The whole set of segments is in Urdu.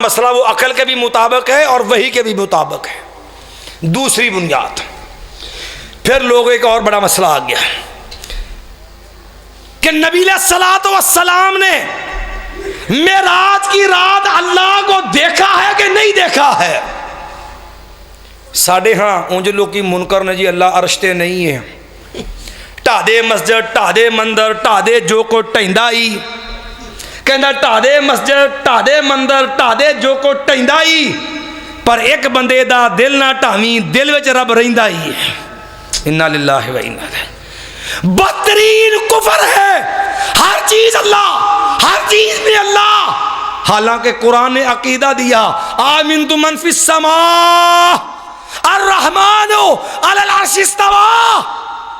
مسئلہ وہ عقل کے بھی مطابق ہے اور وحی کے بھی مطابق ہے۔ دوسری بنیاد، پھر لوگوں ایک اور بڑا مسئلہ آ گیا کہ نبی علیہ الصلوۃ والسلام نے معراج کی رات اللہ کو دیکھا ہے کہ نہیں دیکھا ہے؟ ساڑھے ہاں اونج لوگ کی منکر نے جی اللہ عرشتے نہیں ہے، ٹا دے مسجد ٹا دے مندر ٹا دے جو کو ٹیندا ہی، کہندا ٹا دے مسجد ٹا دے مندر ٹا دے جو کو ٹیندا ہی، پر ایک بندے دا دل نہ ٹاویں، دل وچ رب رہندا ہی ہے۔ انا للہ و انا الیہ۔ بدترین کفر ہے ہر چیز اللہ، ہر چیز میں اللہ، حالانکہ قرآن نے عقیدہ دیا آمنت من فی السماء الرحمن علی العرش استوى۔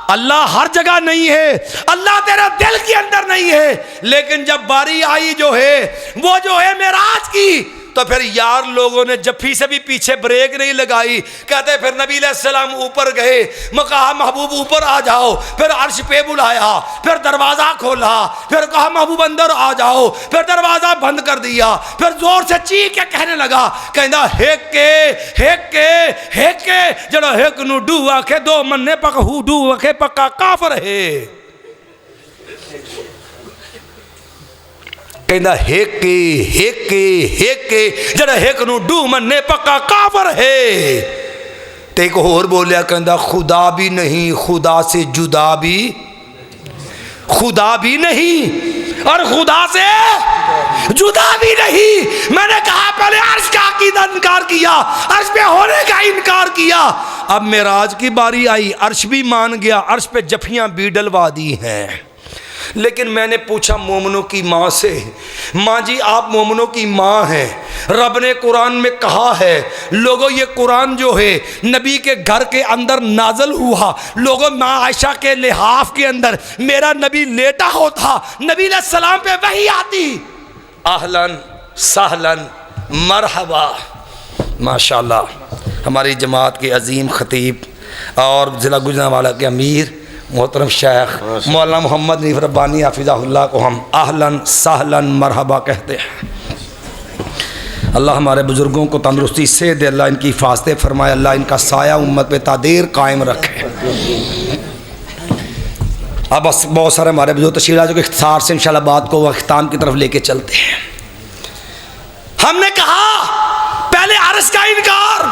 اللہ ہر جگہ نہیں ہے، اللہ تیرے دل کے اندر نہیں ہے، لیکن جب باری آئی جو ہے وہ جو ہے معراج کی، تو پھر یار لوگوں نے جفی سے بھی پیچھے بریک نہیں لگائی، کہتے پھر نبی علیہ السلام اوپر گئے، کہا محبوب اوپر آ جاؤ، پھر عرش پہ بلایا، پھر دروازہ کھولا، پھر کہا محبوب اندر آ جاؤ، پھر دروازہ بند کر دیا، پھر زور سے چیخ کے کہنے لگا، کہندا ہیک کے جڑا ہیک نو ڈو آکھے دو مننے پک ہو ڈو آکھے پکا کافر ہے۔ کہندا ہیک کے جڑا ہیک نو ڈو مننے پکا کافر ہے۔ تے ایک اور بولیا، کہندا خدا بھی نہیں، خدا سے جدا بھی، خدا بھی نہیں اور خدا سے جدا بھی نہیں۔ میں نے کہا پہلے عرش کا عقیدہ انکار کیا، عرش پہ ہونے کا انکار کیا، اب معراج کی باری آئی، عرش بھی مان گیا، عرش پہ جفیاں بھی ڈلوا دی ہیں۔ لیکن میں نے پوچھا مومنوں کی ماں سے، ماں جی آپ مومنوں کی ماں ہیں، رب نے قرآن میں کہا ہے لوگوں یہ قرآن جو ہے نبی کے گھر کے اندر نازل ہوا، لوگوں ماں عائشہ کے لحاف کے اندر میرا نبی لیٹا ہوتا، نبی علیہ السلام پہ وحی آتی، اہلاً سہلاً مرحبا۔ ماشاءاللہ ہماری جماعت کے عظیم خطیب اور ضلع گوجرانوالہ کے امیر محترم شیخ مولانا محمد نیف ربانی حافظہ اللہ کو ہم اہلاً سہلاً مرحبا کہتے ہیں۔ اللہ ہمارے بزرگوں کو تندرستی سے دے، اللہ ان کی حفاظت فرمائے، اللہ ان کا سایہ امت پہ تا دیر قائم رکھے۔ اب بہت سارے ہمارے بزرگ تشریف لاؤ جو اختصار سے انشاءاللہ بات کو اختتام کی طرف لے کے چلتے ہیں۔ ہم نے کہا پہلے عرش کا انکار،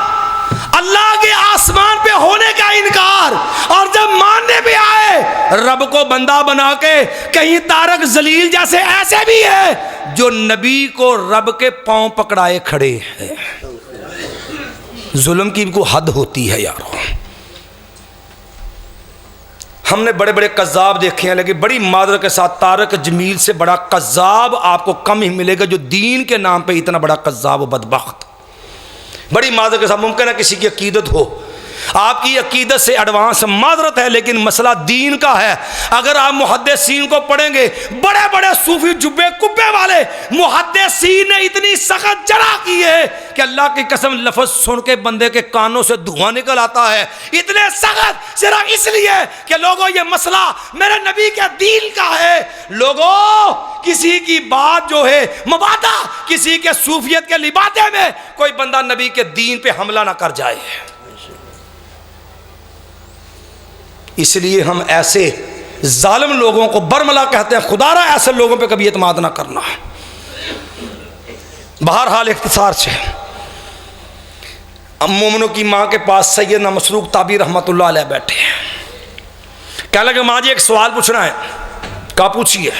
اللہ کے آسمان پہ ہونے کا انکار، اور جب ماننے بھی آئے رب کو بندہ بنا کے، کہیں طارق ذلیل جیسے ایسے بھی ہے جو نبی کو رب کے پاؤں پکڑائے کھڑے ہیں۔ ظلم کی کو حد ہوتی ہے یارو۔ ہم نے بڑے بڑے قذاب دیکھے ہیں، لیکن بڑی معذرت کے ساتھ طارق جمیل سے بڑا قذاب آپ کو کم ہی ملے گا جو دین کے نام پہ اتنا بڑا قذاب و بدبخت۔ بڑی معذرت کے ساتھ ممکن ہے کسی کی عقیدت ہو، آپ کی عقیدت سے ایڈوانس معذرت ہے، لیکن مسئلہ دین کا ہے۔ اگر آپ محدثین کو پڑھیں گے، بڑے بڑے صوفی جبے کبے والے محدثین نے اتنی سخت جرح کی ہے کہ اللہ کی قسم لفظ سن کے بندے کے کانوں سے دھواں نکل آتا ہے، اتنے سخت صرف اس لیے کہ لوگوں یہ مسئلہ میرے نبی کے دین کا ہے۔ لوگوں کسی کی بات جو ہے مبادہ، کسی کے صوفیت کے لبادے میں کوئی بندہ نبی کے دین پہ حملہ نہ کر جائے۔ اس لیے ہم ایسے ظالم لوگوں کو برملا کہتے ہیں، خدا را ایسے لوگوں پہ کبھی اعتماد نہ کرنا۔ بہرحال اختصار سے مومنوں کی ماں کے پاس سیدنا مسروق تابی رحمۃ اللہ علیہ بیٹھے ہیں، کہنے لگے ماں جی ایک سوال پوچھنا ہے۔ کہا پوچھیے۔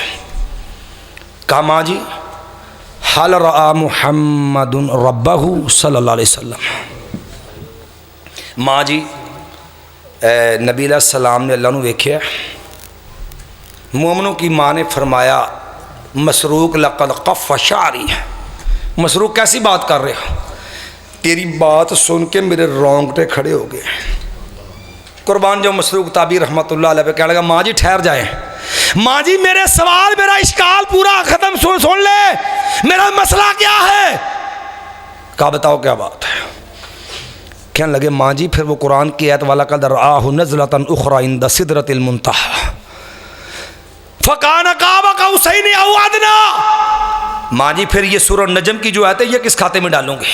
کہا ماں جی حل رأى محمد ربہ صلی اللہ علیہ وسلم، ماں جی نبی علیہ السلام نے اللہ نو ویکھیا؟ مومنوں کی ماں نے فرمایا مسروق لقد قف شعری، مسروق کیسی بات کر رہے ہو؟ تیری بات سن کے میرے رونگٹے کھڑے ہو گئے۔ قربان جو مسروق تابی رحمۃ اللہ علیہ پہ کہنے لگا ماں جی ٹھہر جائیں، ماں جی میرے سوال میرا اشکال پورا ختم سن لے، میرا مسئلہ کیا ہے؟ کہا بتاؤ کیا بات ہے؟ کہنے لگے ماں جی پھر وہ قرآن کی آیت والا قد رآہ نزلۃ اخری عند سدرۃ المنتہی فکان قاب قوسین او ادنی، ماں جی پھر یہ سورہ نجم کی جو آیت ہے یہ کس کھاتے میں ڈالوں گے؟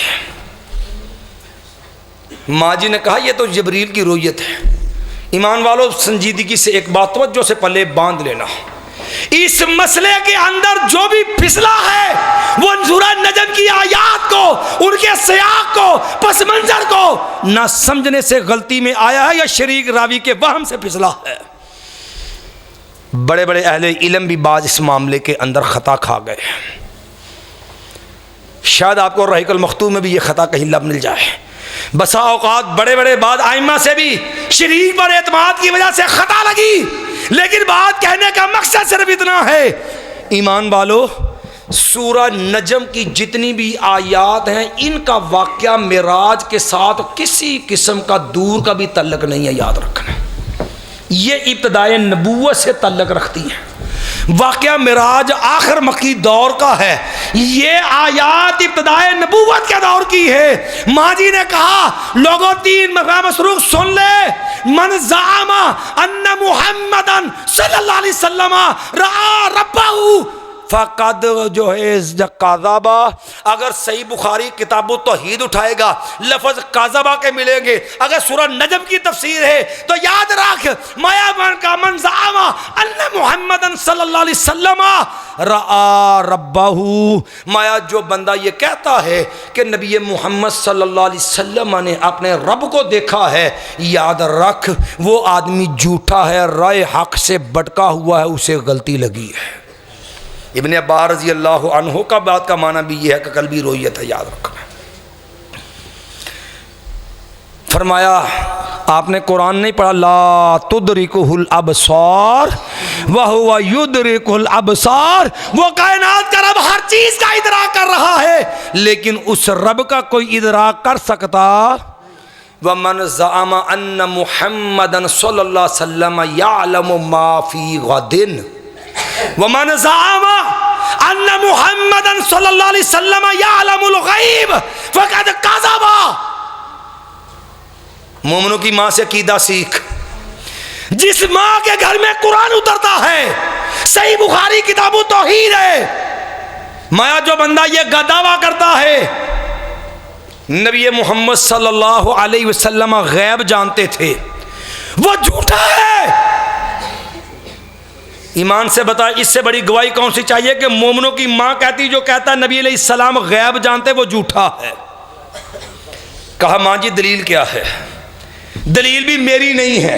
ماں جی نے کہا یہ تو جبریل کی رؤیت ہے۔ ایمان والو سنجیدگی سے ایک بات توجہ سے پلے باندھ لینا، اس مسئلے کے اندر جو بھی پھسلا ہے وہ سورہ نجم کی آیات کو، ان کے سیاق کو، پس منظر کو نہ سمجھنے سے غلطی میں آیا ہے یا شریک راوی کے وہم سے پھسلا ہے۔ بڑے بڑے اہل علم بھی بعض اس معاملے کے اندر خطا کھا گئے، شاید آپ کو رحیق المختوم میں بھی یہ خطا کہیں لب مل جائے۔ بسا اوقات بڑے بڑے بعد آئمہ سے بھی شریک پر اعتماد کی وجہ سے خطا لگی، لیکن بات کہنے کا مقصد صرف اتنا ہے ایمان والو، سورہ نجم کی جتنی بھی آیات ہیں ان کا واقعہ معراج کے ساتھ کسی قسم کا دور کا بھی تعلق نہیں ہے، یاد رکھنا۔ یہ ابتدائے نبوت سے تعلق رکھتی ہیں۔ واقعہ معراج آخر مکی دور کا ہے، یہ آیات ابتدائے نبوت کے دور کی ہے۔ ماں جی نے کہا لوگوں تین مسروق سن لے، من زعم ان محمدن صلی اللہ علیہ وسلم رأى ربہ فقد جو ہے کاذبہ، اگر صحیح بخاری کتاب التوحید اٹھائے گا لفظ کاذبہ کے ملیں گے۔ اگر سورہ نجم کی تفسیر ہے تو یاد رکھ مایا کا من زعم ان محمد صلی اللہ علیہ وسلم رأى ربہ، مایا جو بندہ یہ کہتا ہے کہ نبی محمد صلی اللہ علیہ وسلم نے اپنے رب کو دیکھا ہے، یاد رکھ وہ آدمی جھوٹا ہے، رائے حق سے بٹکا ہوا ہے، اسے غلطی لگی ہے۔ ابن عباس رضی اللہ عنہ کا بات کا معنی بھی یہ ہے کہ قلبی رؤیت ہے، یاد رکھنا۔ فرمایا آپ نے قرآن نہیں پڑھا لا تدرکہ الابصار وہو یدرک الابصار، وہ کائنات کا رب ہر چیز کا ادراک کر رہا ہے لیکن اس رب کا کوئی ادراک کر سکتا؟ ومن زعم ان محمدن صلی اللہ علیہ وسلم یعلم ما فی غد ومن زعم ان محمدن صلی اللہ علیہ وسلم یعلم الغیب فقد کذب۔ مومنوں کی ماں سے عقیدہ سیکھ، جس ماں کے گھر میں قرآن اترتا ہے، صحیح بخاری کتاب التوحید ہے، مایا جو بندہ یہ دعویٰ کرتا ہے نبی محمد صلی اللہ علیہ وسلم غیب جانتے تھے، وہ جھوٹا ہے۔ ایمان سے بتا اس سے بڑی گواہی کون سی چاہیے کہ مومنوں کی ماں کہتی جو کہتا نبی علیہ السلام غیب جانتے وہ جھوٹا ہے۔ کہا ماں جی دلیل کیا ہے؟ دلیل بھی میری نہیں ہے،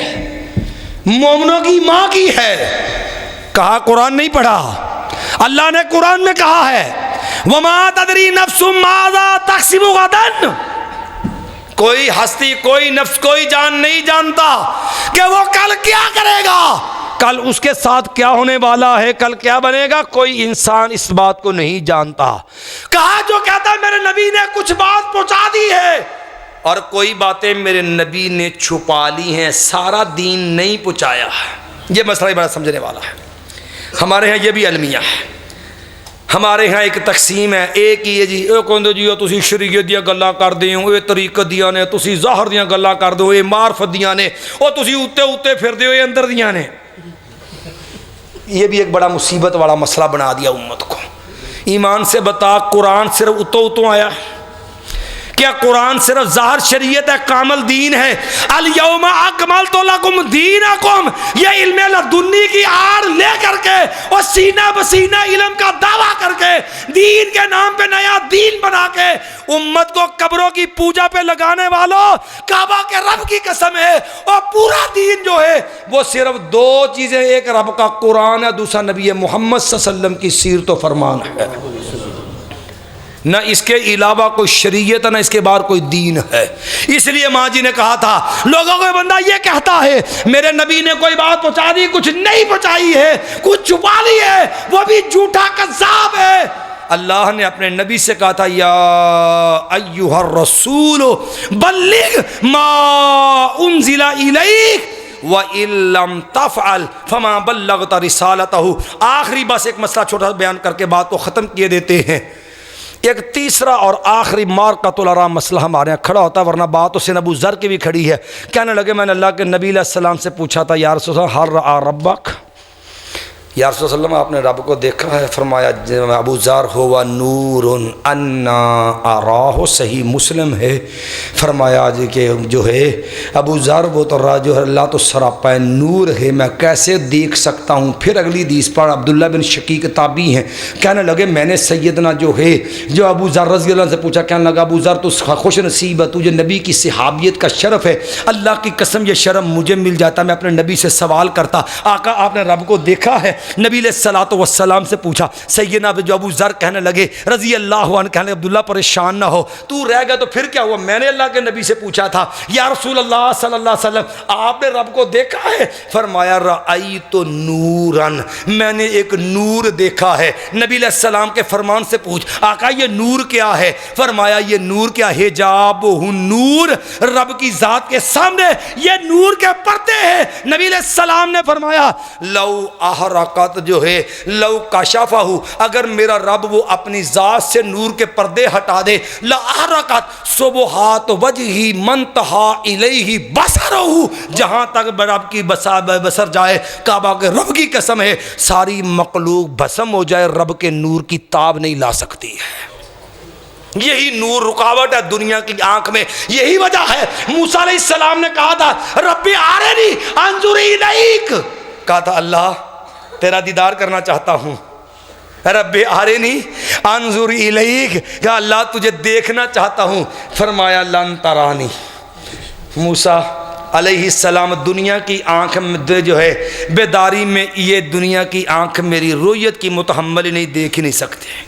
مومنوں کی ماں کی ہے۔ کہا قرآن نہیں پڑھا، اللہ نے قرآن میں کہا ہے وَمَا تَدْرِي نَفْسٌ مَاذَا تَكْسِبُ غَدًا، کوئی ہستی، کوئی نفس، کوئی جان نہیں جانتا کہ وہ کل کیا کرے گا، کل اس کے ساتھ کیا ہونے والا ہے، کل کیا بنے گا، کوئی انسان اس بات کو نہیں جانتا۔ کہا جو کہتا ہے میرے نبی نے کچھ بات پہنچا دی ہے اور کوئی باتیں میرے نبی نے چھپا لی ہیں، سارا دین نہیں پہنچایا۔ یہ مسئلہ بڑا سمجھنے والا ہے۔ ہمارے ہاں یہ بھی المیہ ہے، ہمارے ہاں ایک تقسیم ہے، ایک ہی ہے جی اے کہندے جی تسی شریعت دیا گلاں کر دیو، اے طریقت دیاں نے، تسی ظاہر دیاں گلاں کر دو، اے معرفت دیاں نے، او تسی اوتے اوتے پھر دیو، اے اندر دیاں نے۔ یہ بھی ایک بڑا مصیبت والا مسئلہ بنا دیا امت کو۔ ایمان سے بتا قرآن صرف اتو اتو آیا؟ کیا قرآن صرف ظاہر شریعت ہے، کامل دین ہے؟ الیوم اکملت لکم دینکم، یہ علم لدنی کی آڑ لے کر کے اور سینہ بسینہ علم کا دعویٰ کر کے دین کے نام پہ نیا دین بنا کے امت کو قبروں کی پوجا پہ لگانے والوں، کعبہ کے رب کی قسم ہے اور پورا دین جو ہے وہ صرف دو چیزیں، ایک رب کا قرآن ہے، دوسرا نبی محمد صلی اللہ علیہ وسلم کی سیرت و فرمان ہے۔ نہ اس کے علاوہ کوئی شریعت، نہ اس کے باہر کوئی دین ہے۔ اس لیے ماں جی نے کہا تھا لوگوں کو بندہ یہ کہتا ہے میرے نبی نے کوئی بات پہنچا دی، کچھ نہیں پہنچائی ہے، کچھ چھپا لی ہے، وہ بھی جھوٹا کذاب ہے۔ اللہ نے اپنے نبی سے کہا تھا یا ایھا الرسول بلغ ما انزل الیک وَإِن لَّمْ تَفْعَلْ فَمَا بَلَّغْتَ رِسَالَتَهُ۔ آخری بس ایک مسئلہ چھوٹا سا بیان کر کے بات کو ختم کیے دیتے ہیں۔ ایک تیسرا اور آخری مارکۃ الارا مسئلہ ہمارے یہاں کھڑا ہوتا ہے، ورنہ بات حسین ابو ذر کی بھی کھڑی ہے۔ کہنے لگے میں نے اللہ کے نبی علیہ السلام سے پوچھا تھا یا رسول اللہ ہل رأى ربک، یا رسول اللہ وسلم آپ نے رب کو دیکھا ہے؟ فرمایا ابو ذر ہوا نور انا اراہ، صحیح مسلم ہے۔ فرمایا جی کہ جو ہے ابو ذر وہ تو جو ہے اللہ تو سراپا نور ہے، میں کیسے دیکھ سکتا ہوں؟ پھر اگلی حدیث پر عبداللہ بن شقیق تابعی ہیں، کہنے لگے میں نے سیدنا جو ہے جو ابو ذر رضی اللہ عنہ سے پوچھا، کہنے لگا ابو ذر تو خوش نصیب ہے، تجھے نبی کی صحابیت کا شرف ہے، اللہ کی قسم یہ شرف مجھے مل جاتا، میں اپنے نبی سے سوال کرتا، آقا آپ نے رب کو دیکھا ہے؟ نبی علیہ الصلوۃ والسلام سے پوچھا۔ سیدنا جو ابو ذر کہنے لگے رضی اللہ عنہ، کہنے عبداللہ پریشان نہ ہو، تو رہ گیا تو پھر کیا ہوا؟ میں نے اللہ کے نبی سے پوچھا تھا یا رسول اللہ صلی اللہ علیہ وسلم آپ نے رب کو دیکھا ہے؟ فرمایا رأیت نوراً، میں نے ایک نور دیکھا ہے۔ نبی علیہ السلام کے فرمان سے پوچھ آقا یہ نور کیا ہے؟ فرمایا یہ نور کیا ہے؟ حجاب نور، رب کی ذات کے سامنے یہ نور کے پردے ہیں۔ نبی علیہ السلام نے فرمایا لو احرقت جو ہے لو کشفہ، اگر میرا رب وہ اپنی ذات سے نور کے پردے ہٹا دے، لا احرقت سبحات وجہی منتہا الیہ بصرہ، جہاں تک رب کی بصر جائے، کعبہ کے رب کی قسم ہے ساری مخلوق بھسم ہو جائے، رب کے نور کی تاب نہیں لا سکتی ہے۔ یہی نور رکاوٹ ہے دنیا کی آنکھ میں، یہی وجہ ہے موسیٰ علیہ السلام نے کہا تھا ربی ارنی انظر الیک، کہا تھا اللہ تیرا دیدار کرنا چاہتا ہوں، رب ارنی انظر الیک، کہ اللہ تجھے دیکھنا چاہتا ہوں۔ فرمایا لن ترانی، موسیٰ علیہ السلام دنیا کی آنکھ میں جو ہے بیداری میں یہ دنیا کی آنکھ میری رؤیت کی متحمل نہیں دیکھ نہیں سکتے،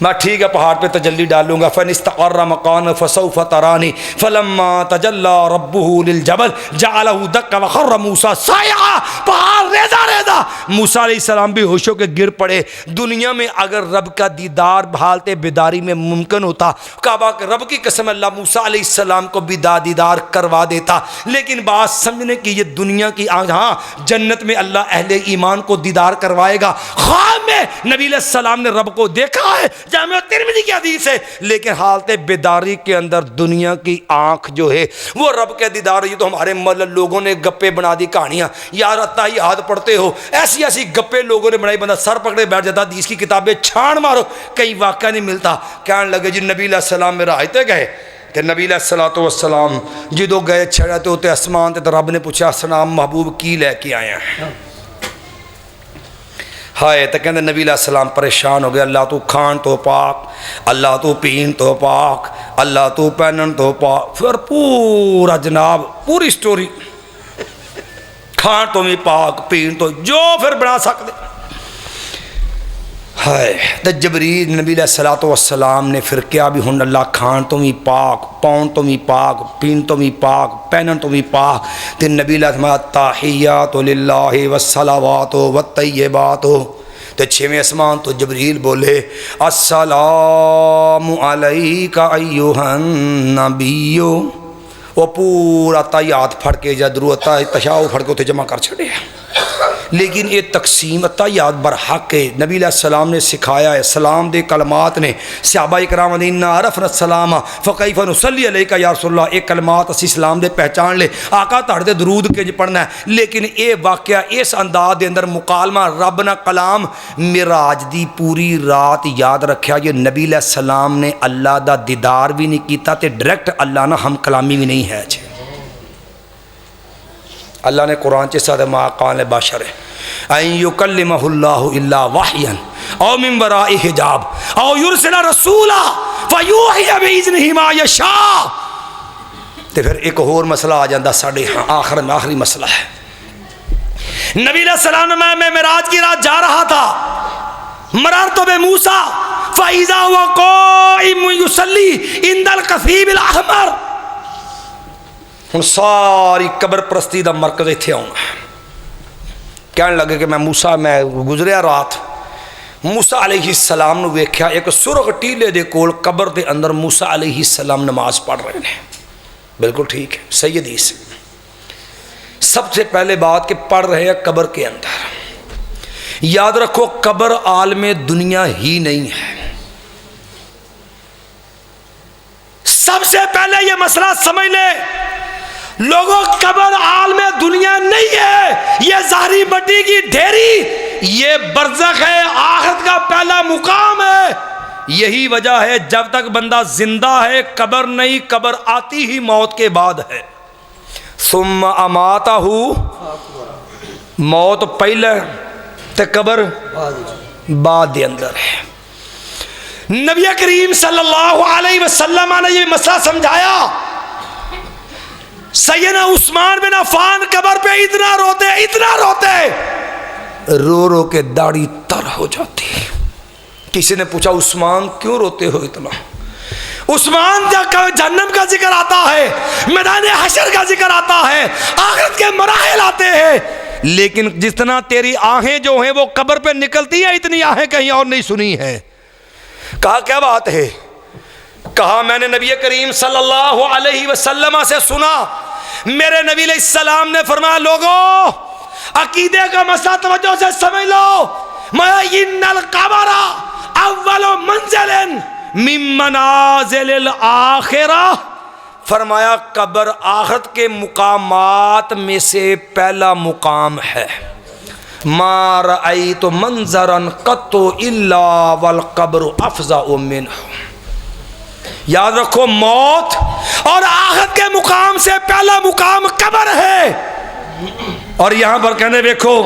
میں ٹھیک ہے پہاڑ پہ تجلی ڈالوں گا، فَنِسْتَقَرَّ مَقَانَ فَسَوْفَ تَرَانِي فَلَمَّا تَجَلَّى رَبُّهُ لِلْجَبَلِ جَعَلَهُ دَكَّ وَخَرَّ مُوسَىٰ صَاعِقًا، پہاڑ ریزہ ریزہ، موسیٰ علیہ السلام بھی ہوش ہو کے گر پڑے۔ دنیا میں اگر رب کا دیدار حالت بیداری میں ممکن ہوتا، کعبہ کے رب کی قسم اللہ موسیٰ علیہ السلام کو بھی دیدار کروا دیتا، لیکن بات سمجھنے کی یہ دنیا کی ہاں جنت میں اللہ اہل ایمان کو دیدار کروائے گا۔ خواب میں نبی علیہ السلام نے رب کو دیکھا ہے، جامع ترمذی کی حدیث ہے، لیکن حالت بیداری کے اندر دنیا کی آنکھ جو ہے وہ رب کے دیدار۔ یہ تو ہمارے لوگوں نے گپے بنا دی کہانیاں، یار اتا ہی یاد پڑھتے ہو، ایسی ایسی گپے لوگوں نے بنائی، بندہ سر پکڑے بیٹھ جاتا، حدیث کی کتابیں چھان مارو کہیں واقعہ نہیں ملتا۔ کہنے لگے جی نبی علیہ السلام میرا آئے گئے کہ نبی علیہ الصلوۃ والسلام جدو گئے چھڑتے ہوتے اسمان تے تو رب نے پوچھا سلام محبوب کی لے کے آیا ہے؟ ہائے تو کہندے نبی علیہ السلام پریشان ہو گئے، اللہ تو کھان تو پاک، اللہ تو پین تو پاک، اللہ تو پہنن تو پاک، پھر پورا جناب پوری سٹوری، کھان تو بھی پاک، پین تو جو پھر بنا سکتے۔ ہائے تو جبریل نبی علیہ الصلوۃ والسلام نے پھر کیا بھی ہن اللہ کھان تو بھی پاک، پاؤن تو بھی پاک، پین تو بھی پاک، پہنن تو بھی پاک، تے نبی علیہ السلام تحیات للہ والصلوات والطیبات، تے چھویں اسمان تو جبریل بولے السلام علیک ایھا النبی، وہ پورا تحیات پھڑ کے درود تشاؤ پھڑ کے اتنے جمع کر چھڑے۔ لیکن یہ تقسیم تحیات برحق ہے، نبی علیہ السلام نے سکھایا ہے، سلام دے کلمات نے صحابہ اکرام نے انا عرفنا السلام فکیف نصلی علیک یا رسول اللہ، ایک کلمات اسی اسلام دے پہچان لے آقا تہاڈے تے درود کنج پڑھنا ہے، لیکن اے واقعہ اس انداز دے اندر مکالمہ رب نہ کلام معراج دی پوری رات یاد رکھیا، یہ نبی علیہ السلام نے اللہ دا دیدار بھی نہیں کیتا تے ڈائریکٹ اللہ نہ ہم کلامی بھی نہیں ہے۔ اللہ نے قرآن چ ساتھ ما قال بشر ان یکلمہ اللہ الا وحیا او من وراء حجاب او یرسل رسولا فیوحی باذنہ ما یشاء۔ تے پھر ایک اور مسئلہ آ جاندہ ساڑھے ہاں آخر میں آخری مسئلہ ہے، نبی علیہ السلام نے میں معراج کی رات جا رہا تھا، مررت بموسیٰ فاذا هو قائم یصلی عند القصیب الاحمر۔ ہن ساری قبر پرستی دا مرکز اتھے آؤں گا۔ کہنے لگے کہ میں موسیٰ میں گزریا رات موسیٰ علیہ السلام نے ویکھیا ایک سرخ ٹیلے دے کول قبر دے اندر موسیٰ علیہ السلام نماز پڑھ رہے ہیں۔ بالکل ٹھیک ہے، صحیح حدیث۔ سب سے پہلے بات کہ پڑھ رہے ہیں قبر کے اندر، یاد رکھو قبر عالم دنیا ہی نہیں ہے۔ سب سے پہلے یہ مسئلہ سمجھ لے، لوگوں قبر عالم دنیا نہیں ہے، یہ ظاہری مٹی کی ڈھیری، یہ برزخ ہے، آخرت کا پہلا مقام ہے۔ یہی وجہ ہے جب تک بندہ زندہ ہے قبر نہیں، قبر آتی ہی موت کے بعد ہے۔ ثم اماتہ، موت پہلے تے قبر بعد دے اندر ہے۔ نبی کریم صلی اللہ علیہ وسلم نے یہ مسئلہ سمجھایا۔ سیدنا عثمان بن عفان قبر پہ اتنا روتے رو رو کے داڑھی تر ہو جاتی۔ کسی نے پوچھا عثمان کیوں روتے ہو اتنا؟ عثمان جہنم کا ذکر آتا ہے، میدان حشر کا ذکر آتا ہے، آخرت کے مراحل آتے ہیں، لیکن جتنا تیری آہیں جو ہیں وہ قبر پہ نکلتی ہیں اتنی آہیں کہیں اور نہیں سنی ہے۔ کہا کیا بات ہے؟ کہا میں نے نبی کریم صلی اللہ علیہ وسلم سے سنا، میرے نبی علیہ السلام نے فرمایا لوگوں عقیدے کا مسئلہ توجہ سے سمجھ لو، ان القبر اول منزل من منازل الآخرہ، فرمایا قبر آخرت کے مقامات میں سے پہلا مقام ہے۔ ما رأیت منظرا قط الا والقبر افظع منہ، یاد رکھو موت اور آخرت کے مقام سے پہلا مقام قبر ہے۔ اور یہاں پر کہنے دیکھو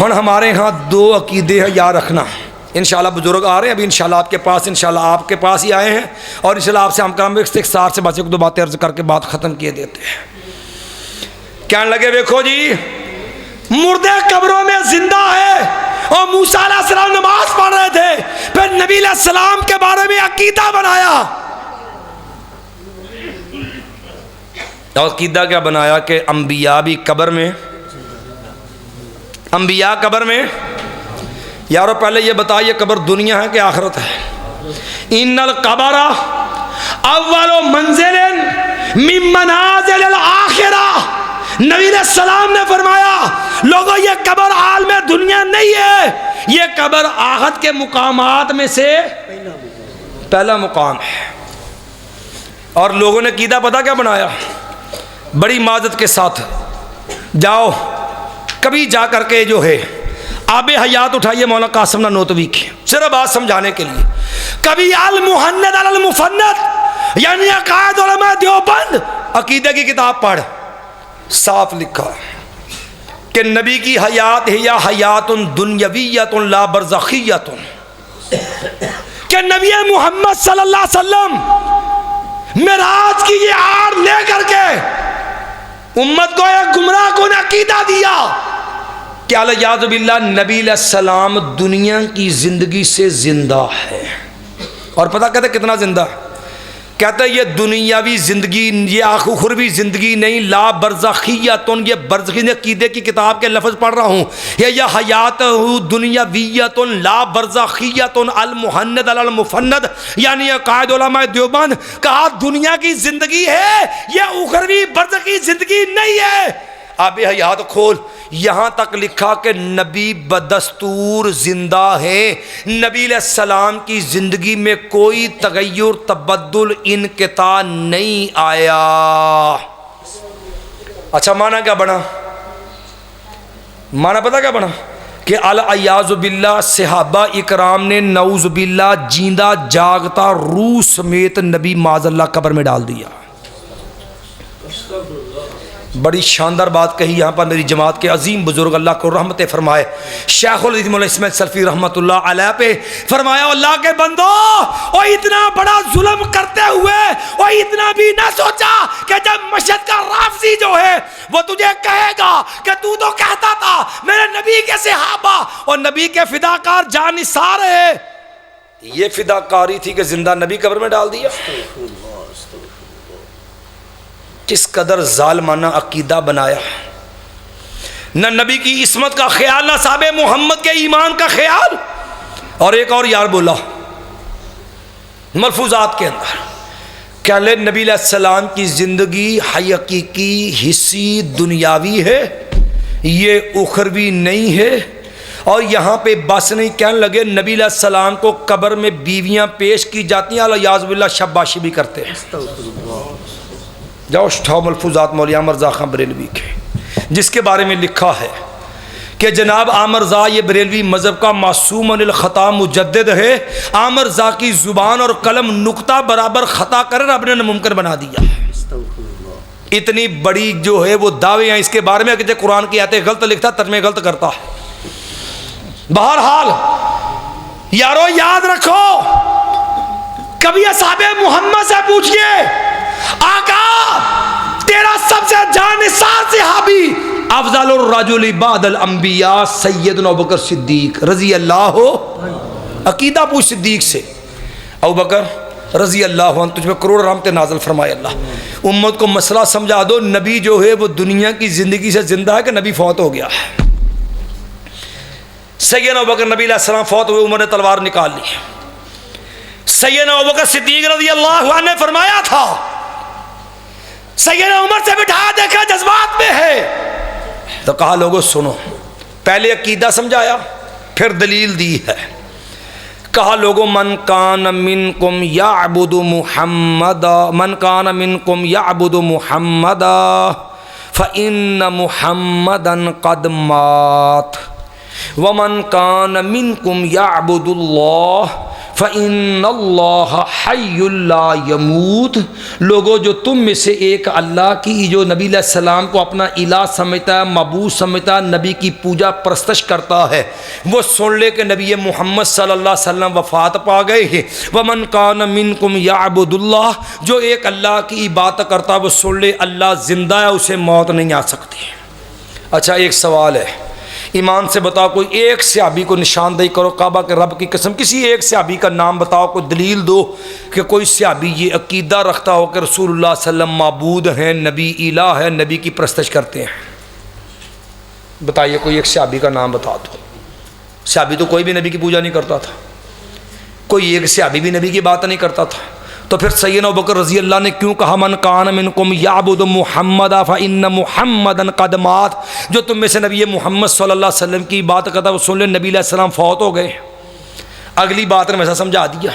ہن ہمارے ہاں دو عقیدے ہیں، یاد رکھنا۔ انشاءاللہ بزرگ آ رہے ہیں ابھی انشاءاللہ آپ کے پاس، انشاءاللہ آپ کے پاس ہی آئے ہیں، اور انشاءاللہ آپ سے ہم کرم استفسار سے بس ایک دو باتیں عرض کر کے بات ختم کیے دیتے ہیں۔ کہنے لگے دیکھو جی مردے قبروں میں زندہ ہے، اور موسیٰ علیہ السلام نماز پڑھ رہے تھے، پھر نبی علیہ السلام کے بارے میں عقیدہ بنایا۔ اور عقیدہ کیا بنایا کہ انبیاء بھی قبر میں، انبیاء قبر میں۔ یارو پہلے یہ بتائیے قبر دنیا ہے کہ آخرت ہے؟ ان القبر اول منزل من منازل الآخرہ، نبی علیہ السلام نے فرمایا لوگوں یہ قبر عالم دنیا نہیں ہے، یہ قبر آخرت کے مقامات میں سے پہلا مقام ہے۔ اور لوگوں نے عقیدہ پتہ کیا بنایا؟ بڑی معذرت کے ساتھ جاؤ کبھی جا کر کے جو ہے آب حیات اٹھائیے مولانا قاسم نانوتوی کی، صرف بات سمجھانے کے لیے، کبھی المحند علی المفند یعنی عقائد علماء دیوبند عقیدے کی کتاب پڑھ، صاف لکھا کہ نبی کی حیات ہے یا حیات دنیاویت لا برزخیت، کہ نبی محمد صلی اللہ علیہ وسلم معراج کی یہ آڑ لے کر کے امت کو ایک گمراہ کن عقیدہ دیا کہ الیاذ باللہ نبی علیہ السلام دنیا کی زندگی سے زندہ ہے۔ اور پتہ کہتے کتنا زندہ ہے؟ کہتا ہے یہ دنیاوی زندگی، یہ اخروی زندگی نہیں، لا برزخیتن، یہ برزخی عقیدے کی کتاب کے لفظ پڑھ رہا ہوں، یہ حیات دنیاویتن لا برزخیتن المحند علی المفند یعنی قائد علماء دیوبند، کہا دنیا کی زندگی ہے، یہ اخروی برزخی زندگی نہیں ہے۔ آب حیات کھول، یہاں تک لکھا کہ نبی بدستور زندہ ہیں، نبی علیہ السلام کی زندگی میں کوئی تغیر تبدل انقطاع نہیں آیا۔ اچھا معنی کیا بنا؟ معنی پتہ کیا بنا؟ کہ الیاذ باللہ صحابہ اکرام نے نعوذ باللہ جیندہ جاگتا روح سمیت نبی معاذ اللہ قبر میں ڈال دیا۔ بڑی شاندار بات کہی یہاں پر میری جماعت کے عظیم بزرگ، اللہ کو رحمت فرمائے، شیخ الحدیث مولانا اسماعیل سلفی رحمۃ اللہ علیہ پہ، فرمایا اللہ کے بندو اور اتنا بڑا ظلم کرتے ہوئے اور اتنا بھی نہ سوچا کہ جب مشہد کا رافضی جو ہے وہ تجھے کہے گا کہ تو کہتا تھا میرے نبی کے صحابہ اور نبی کے فداکار جان نثار ہے، یہ فداکاری تھی کہ زندہ نبی قبر میں ڈال دیا۔ کس قدر ظالمانہ عقیدہ بنایا، نہ نبی کی عصمت کا خیال، نہ صحابہ محمد کے ایمان کا خیال۔ اور ایک اور یار بولا ملفوظات کے اندر کہ نبی علیہ السلام کی زندگی حقیقی حصی دنیاوی ہے، یہ اخروی نہیں ہے۔ اور یہاں پہ بس نہیں، کہنے لگے نبی علیہ السلام کو قبر میں بیویاں پیش کی جاتی ہیں، الیاذ باللہ شاباشی بھی کرتے ہیں۔ جاؤ اٹھاؤ ملفوظات مولانا عامر رضا خان بریلوی کے، جس کے بارے میں لکھا ہے کہ جناب عامر رضا یہ بریلوی مذہب کا معصوم عن الخطا مجدد ہے، عامر رضا کی زبان اور قلم نقطہ برابر خطا کر رب نے ناممکن بنا دیا ہے۔ اتنی بڑی جو ہے وہ دعوے ہیں اس کے بارے میں کہ قرآن کی آیتیں غلط لکھتا، ترجمے غلط کرتا ہے۔ بہرحال یارو یاد رکھو، کبھی اصحاب محمد سے پوچھئے آقا تیرا سب سے جان نثار صحابی افضل الرجل بعد الانبیاء سیدنا ابوبکر صدیق رضی اللہ عنہ، عقیدہ پوچھ صدیق سے، ابوبکر رضی اللہ عنہ تجھ میں کروڑ رحمت نازل فرمائے اللہ، امت کو مسئلہ سمجھا دو، نبی جو ہے وہ دنیا کی زندگی سے زندہ ہے کہ نبی فوت ہو گیا ہے؟ سیدنا ابوبکر نبی علیہ السلام فوت ہوئے، عمر نے تلوار نکال لی، سیدنا ابوبکر صدیق رضی اللہ عنہ نے فرمایا تھا سیدنا عمر سے بٹھا دیکھا جذبات میں ہے، تو کہا لوگوں سنو، پہلے عقیدہ سمجھایا پھر دلیل دی ہے، کہا لوگوں من کان منکم یعبد محمد، من کان منکم یعبد محمد فإن محمدا قد مات ومن کان منکم یعبد اللہ فإن اللہ حی لا یموت، لوگوں جو تم میں سے ایک اللہ کی جو نبی علیہ السلام کو اپنا الہ سمجھتا ہے، معبود سمجھتا ہے، نبی کی پوجا پرستش کرتا ہے، وہ سن لے کہ نبی محمد صلی اللہ علیہ وسلم وفات پا گئے ہیں۔ ومن کان منکم یعبد اللہ، جو ایک اللہ کی عبادت کرتا ہے وہ سن لے اللہ زندہ ہے، اسے موت نہیں آ سکتی۔ اچھا ایک سوال ہے، ایمان سے بتاؤ کوئی ایک صحابی کو نشاندہی کرو، کعبہ کے رب کی قسم کسی ایک صحابی کا نام بتاؤ، کوئی دلیل دو کہ کوئی صحابی یہ عقیدہ رکھتا ہو کہ رسول اللہ صلی اللہ علیہ وسلم معبود ہیں، نبی الہ ہے، نبی کی پرستش کرتے ہیں۔ بتائیے کوئی ایک صحابی کا نام بتا دو۔ صحابی تو کوئی بھی نبی کی پوجا نہیں کرتا تھا، کوئی ایک صحابی بھی نبی کی بات نہیں کرتا تھا، تو پھر سیدنا ابوبکر رضی اللہ نے کیوں کہا من کان منکم یعبد محمد فإن محمدا قد مات، جو تم میں سے نبی محمد صلی اللہ علیہ وسلم کی بات کرتا وہ سن لے نبی علیہ السلام فوت ہو گئے۔ اگلی بات نے ایسا سمجھا دیا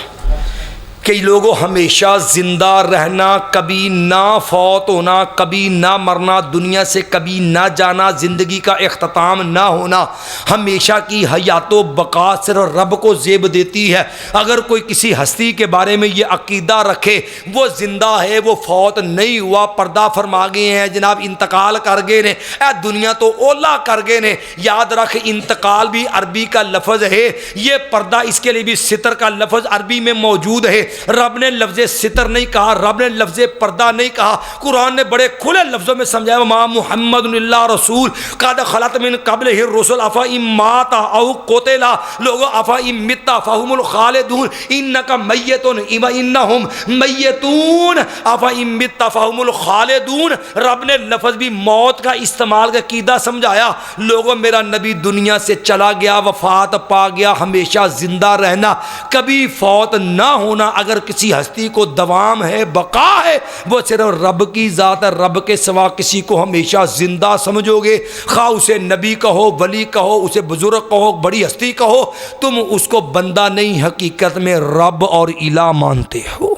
کہ لوگوں ہمیشہ زندہ رہنا، کبھی نہ فوت ہونا، کبھی نہ مرنا، دنیا سے کبھی نہ جانا، زندگی کا اختتام نہ ہونا، ہمیشہ کی حیات و بقا صرف رب کو زیب دیتی ہے۔ اگر کوئی کسی ہستی کے بارے میں یہ عقیدہ رکھے وہ زندہ ہے، وہ فوت نہیں ہوا، پردہ فرما گئے ہیں جناب، انتقال کر گئے نے، اے دنیا تو اولا کر گئے نے، یاد رکھ انتقال بھی عربی کا لفظ ہے، یہ پردہ اس کے لیے بھی ستر کا لفظ عربی میں موجود ہے۔ رب نے لفظ ستر نہیں کہا، رب نے لفظ پردہ نہیں کہا، قرآن نے بڑے کھلے لفظوں میں سمجھایا ما محمد الا رسول قد خلت من قبلہ الرسل افإن مات او قتل، لوگوں افإن مت فهم الخالدون انک میت وانہم میتون افإن مت فهم الخالدون، رب نے لفظ بھی موت کا استعمال کا عقیدہ سمجھایا۔ لوگوں میرا نبی دنیا سے چلا گیا، وفات پا گیا، ہمیشہ زندہ رہنا، کبھی فوت نہ ہونا، اگر کسی ہستی کو دوام ہے، بقا ہے، وہ صرف رب کی ذات ہے، رب کے سوا کسی کو ہمیشہ زندہ سمجھو گے، خواہ اسے نبی کہو، ولی کہو، اسے بزرگ کہو، بڑی ہستی کہو، تم اس کو بندہ نہیں حقیقت میں رب اور الہ مانتے ہو۔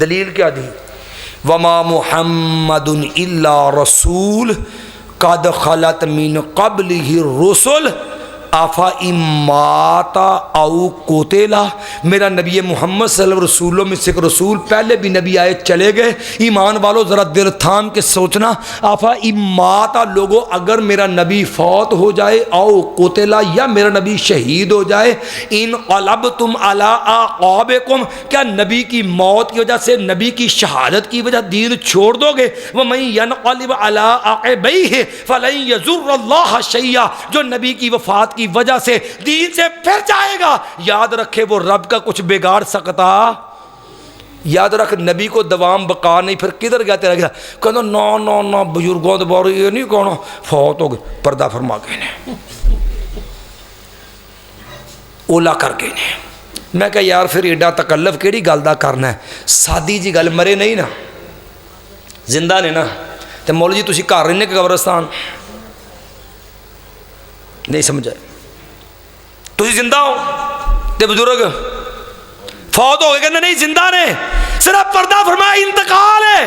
دلیل کیا دی؟ وما محمد الا رسول قد خلت من قبلہ الرسل افإن مات او قتل، میرا نبی محمد صلی اللہ علیہ وسلم رسولوں میں سے ایک رسول، پہلے بھی نبی آئے چلے گئے، ایمان والو ذرا دل تھام کے سوچنا، افإن مات، لوگوں اگر میرا نبی فوت ہو جائے، او قتل، یا میرا نبی شہید ہو جائے، انقلبتم علی اعقابکم، کیا نبی کی موت کی وجہ سے، نبی کی شہادت کی وجہ دین چھوڑ دو گے؟ ومن ینقلب علی عقبیہ فلن یضر اللہ شیئا، جو نبی کی وفات کی وجہ سے دین سے پھر جائے گا، یاد رکھے وہ رب کا کچھ بگاڑ سکتا؟ یاد رکھ نبی کو دوام بقا نہیں، پھر کدھر گیا تیرا گیا؟ کہنا نا بزرگوں دے بارے یہ نہیں کہنا فوت ہو گئے، پردہ فرما گئے نے، اولا کر گئے نے۔ میں کہا یار پھر ایڈا تکلف کیڑی گل دا کرنا ہے، سادی جی گل، مرے نہیں نا، زندہ نے نا، تے مول جی تسی گھر رہنے کہ قبرستان؟ نہیں سمجھا، تسی زندہ ہو تے بزرگ فوت ہو گئے، کہنے نہیں زندہ نے، صرف پردہ فرمایا انتقال ہے،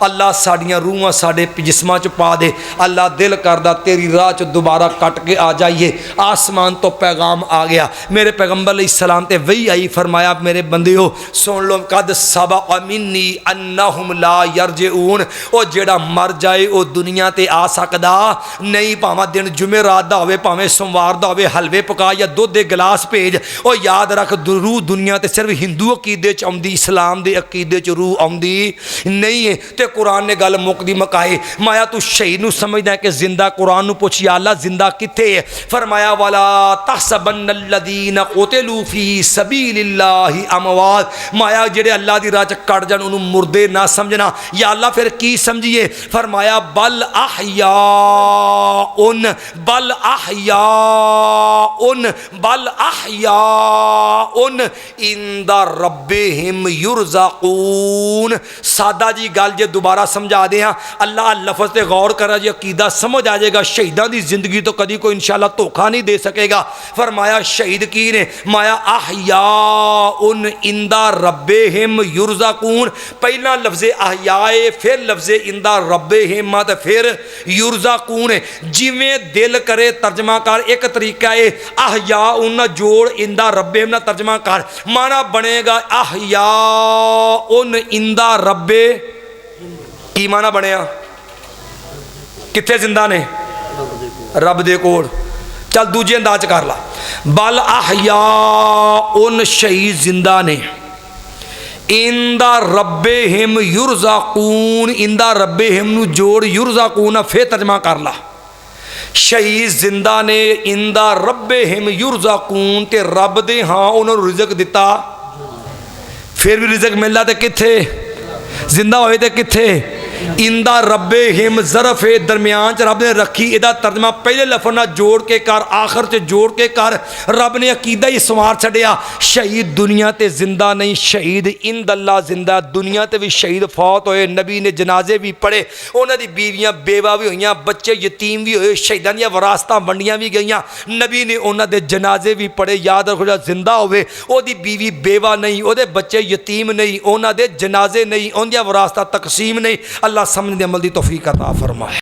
اللہ ساڈیاں روحاں ساڈے جسماں چ پا دے، اللہ دل کردا تیری راہ چ دوبارہ کٹ کے آ جائیے۔ آسمان تو پیغام آ گیا، میرے پیغمبر علیہ السلام تے وہی آئی، فرمایا میرے بندیو سن لو، قد سبق منی انہم لا یرجعون، او جیڑا مر جائے او دنیا تے آ سکدا نہیں، پاواں دن جمعرات دا ہوئے پاویں سوموار دا ہوئے، حلوے پکا یا دودھ دے گلاس بھیج، او یاد رکھ روح دنیا تے صرف ہندو عقیدے چ آؤندی، اسلام دے عقیدے چ روح آؤندی نہیں ہے۔ تے قرآن نے گل مکدی مکائے، مایا تو شہید نو سمجھدا ہے کہ زندہ، قرآن نو پوچھ یا اللہ زندہ کتے ہے؟ فرمایا ولا تحسبن الذین قتلوا فی سبیل اللہ اموات، مایا جڑے اللہ دی راہ چ کٹ جان انہوں مردے نہ سمجھنا، یا اللہ پھر کی سمجھیے؟ فرمایا بل احیاء، بل احیاء، بل احیاء عند ربہم یرزقون۔ سادہ جی گل جے دوبارہ سمجھا دے ہاں، اللہ لفظ تے غور کرا جی عقیدہ سمجھ آ جائے گا، شہیداں دی زندگی تو کدی کوئی انشاءاللہ دھوکھا نہیں دے سکے گا۔ فرمایا شہید کی نے؟ مایا احیاء عند ربہم یرزقون، پہلا لفظ احیاء پھر لفظ عند ربہم تے پھر یرزقون، جویں دل کرے ترجمہ کر۔ ایک طریقہ ہے احیاء جوڑ عند ربہم نہ ترجمہ کر، معنی بنے گا احیاء عند رب، کی معنی بنیا؟ کتھے زندہ نے؟ رب دے کول۔ چل دوجے انداز کر لا، بل احیاء شہید زندہ نے، عند ربہم یرزقون، عند ربہم نو جوڑ یرزقون پھر ترجمہ کر لا، شہید زندہ نے عند ربہم یرزقون، تے رب دے ہاں انہوں نے رزق دیتا، پھر بھی رزق ملتا تے کتھے؟ زندہ ہوئے تے کتھے؟ عند ربہم، ظرف درمیان چ رب نے رکھی، ادا ترجمہ پہلے لفظ نہ جوڑ کے کر، آخر چ جوڑ کے کر۔ رب نے عقیدہ ہی سوار چھڑیا، شہید دنیا تے زندہ نہیں، شہید عند اللہ زندہ۔ دنیا تے بھی شہید فوت ہوئے، نبی نے جنازے بھی پڑھے، انہاں دی بیویاں بیوہ بھی ہوئیاں، بچے یتیم بھی ہوئے، شہیداں دیاں وراثتاں ونڈیاں بھی گئیاں، نبی نے انہاں دے جنازے بھی پڑھے۔ یاد رکھو جا زندہ ہوئے او دی بیوی بیوہ نہیں، او دے بچے یتیم نہیں، انہاں دے جنازے نہیں، ان دیاں وراثتاں تقسیم نہیں۔ اللہ سمجھ دے عمل دی توفیق عطا فرمائے۔